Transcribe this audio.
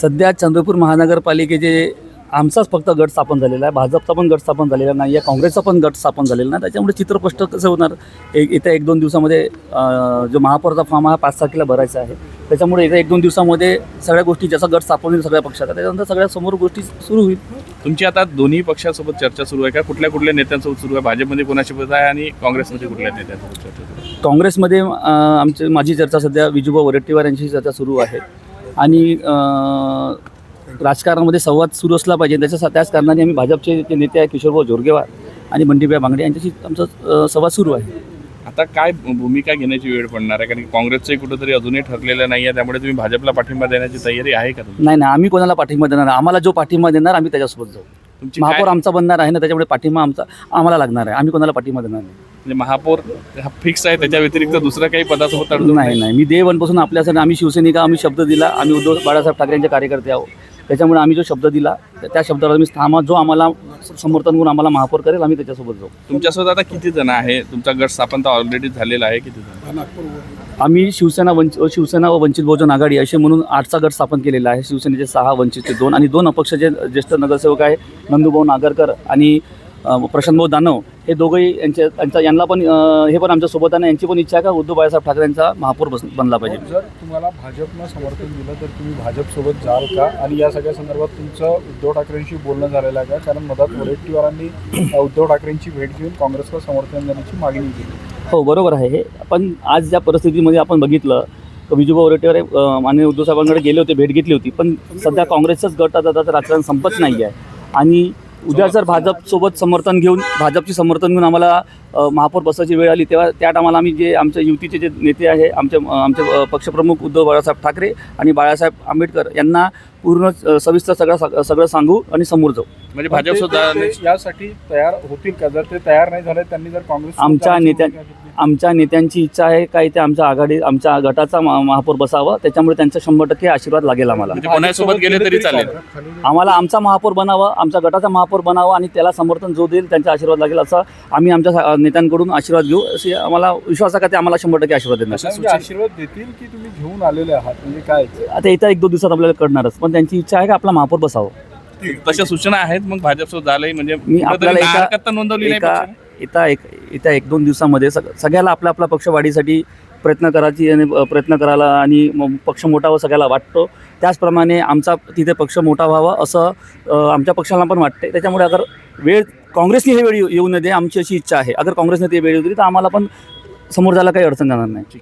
सध्या चंद्रपूर महानगरपालिकेचे आमचाच फक्त गट स्थापन झालेला आहे, भाजपचा पण गट स्थापन झालेला नाही आहे, काँग्रेसचा पण गट स्थापन झालेला नाही. त्याच्यामुळे चित्र स्पष्ट कसं होणार, येत्या 1-2 दिवसामध्ये जो महापौरचा फॉर्म हा 5 तारखेला भरायचा आहे. त्याच्यामुळे येत्या 1-2 दिवसामध्ये सगळ्या गोष्टी जसा गट स्थापन होईल सगळ्या पक्षाचा, त्याच्यानंतर सगळ्या समोर गोष्टी सुरू होईल. तुमची आता दोन्ही पक्षासोबत चर्चा सुरू आहे का? कुठल्या नेत्यांसोबत सुरू आहे? भाजपमध्ये कोणासोबत आहे आणि काँग्रेसमध्ये कुठल्या नेत्यांसोबत चर्चा सुरू आहे? काँग्रेसमध्ये माझी चर्चा सध्या विजूभाऊ वडेट्टीवार यांची चर्चा सुरू आहे आणि राजकारणामध्ये संवाद सुरू असला पाहिजे. त्याच कारणाने आम्ही भाजपचे जे नेते आहे किशोरभाऊ जोरगेवार आणि बंटीभाई बांगडे यांच्याशी आमचा संवाद सुरू आहे. आता काय भूमिका घेण्याची वेळ पडणार आहे? कारण काँग्रेसचंही कुठंतरी अजूनही ठरलेलं नाही आहे, त्यामुळे तुम्ही भाजपला पाठिंबा देण्याची तयारी आहे का तुमची? नाही, आम्ही कोणाला पाठिंबा देणार आहे. आम्हाला जो पाठिंबा देणार आम्ही त्याच्यासोबत जाऊ. महापौर आमचा बनणार आहे ना, त्याच्यामुळे पाठिंबा आम्हाला लागणार आहे. आम्ही कोणाला पाठिंबा देणार नाही. म्हणजे महापौर हा फिक्स आहे, त्याच्या व्यतिरिक्त दुसरं काही पदासोबत तडजोड नाही. मी डे 1 पासून आपल्यासाठी आम्ही शिवसैनिक आम्ही शब्द दिला, आम्ही उद्धव बाळासाहेब ठाकरे यांचे कार्यकर्ते आहोत. त्याच्यामुळे आम्ही जो शब्द दिला त्या शब्दावर आम्ही ठाम, जो आम्हाला समर्थन करून आम्हाला महापौर करेल आम्ही त्याच्यासोबत जाऊ. तुमच्यासोबत आता किती जण आहे? तुमचा गट स्थापन तर ऑलरेडी झालेला आहे. किती जण? आम्ही शिवसेना व वंचित बहुजन आघाडी असे म्हणून 8चा गट स्थापन केलेला आहे. शिवसेनेचे 6, वंचितचे 2 आणि 2 अपक्ष जे ज्येष्ठ नगरसेवक आहे नंदूभाऊ नागरकर आणि प्रशांतभाऊ दानव, हे दोघंही यांना पण हे पण आमच्यासोबत आहे. यांची पण इच्छा आहे का उद्धव बाळासाहेब ठाकरे यांचा महापौर बनला पाहिजे. जर तुम्हाला भाजपनं समर्थन दिलं तर तुम्ही भाजपसोबत जाल का? आणि या सगळ्या संदर्भात तुमचं उद्धव ठाकरेंशी बोलणं झालेलं आहे का? कारण मधात वडेट्टीवारांनी उद्धव ठाकरेंची भेट घेऊन काँग्रेसला समर्थन देण्याची मागणी केली. हो, बरोबर आहे हे. पण आज ज्या परिस्थितीमध्ये आपण बघितलं तर विजूभाऊ वडेट्टीवार माननीय उद्धव साहेबांकडे गेले होते, भेट घेतली होती. पण सध्या काँग्रेसचाच गट आता राजकारण संपत नाही आहे आणि उद्या जर भाजपसोबत भाजपची समर्थन घेऊन आम्हाला महापौर बसायची वेळ आली तेव्हा त्या टायमाला आम्ही जे आमच्या युतीचे जे नेते आहे आमचे पक्षप्रमुख उद्धव बाळासाहेब ठाकरे आणि बाळासाहेब आंबेडकर यांना पूर्ण सविस्तर सगळं सांगू आणि समोर जाऊ. म्हणजे भाजप सुद्धा यासाठी तयार होतील का? जर ते तयार नाही झाले, त्यांनी जर काँग्रेस आमच्या नेत्यांची इच्छा आहे काय ते आमच्या गटाचा महापौर बसावं. त्याच्यामुळे त्यांचा 100% आशीर्वाद लागेल आम्हाला. कोणासोबत गेले तरी चालेल. आम्हाला आमचा महापौर बनावं, आमच्या गटाचा महापौर बनावं आणि त्याला समर्थन जो देईल त्यांचा आशीर्वाद लागेल असं आम्ही आमच्या नेत्यांकडून आशीर्वाद घेऊ. असे आम्हाला विश्वास आहे का ते आम्हाला 100% आशीर्वाद देणार. आशीर्वाद देतील की तुम्ही घेऊन आलेले आहात? म्हणजे काय आता येत्या 1-2 दिवसात आपल्याला कळणारच. पण त्यांची इच्छा आहे का आपला महापौर बसावं. तशा सूचना आहेत मग भाजपसोबत झालंय म्हणजे मी आपल्याला नोंदवली नाही. येत्या 1-2 दिवसामध्ये सगळ्याला आपला पक्ष वाढीसाठी प्रयत्न करायला आणि पक्ष मोठा व्हावा सगळ्याला वाटतो. त्याचप्रमाणे आमचा तिथे पक्ष मोठा व्हावा असं आमच्या पक्षाला पण वाटते. त्याच्यामुळे अगर काँग्रेसने हे वेळ येऊ नये आमची अशी इच्छा आहे. अगर काँग्रेसने ते वेळ येऊ दिली तर आम्हाला पण समोर जायला काही अडचण जाणार नाही.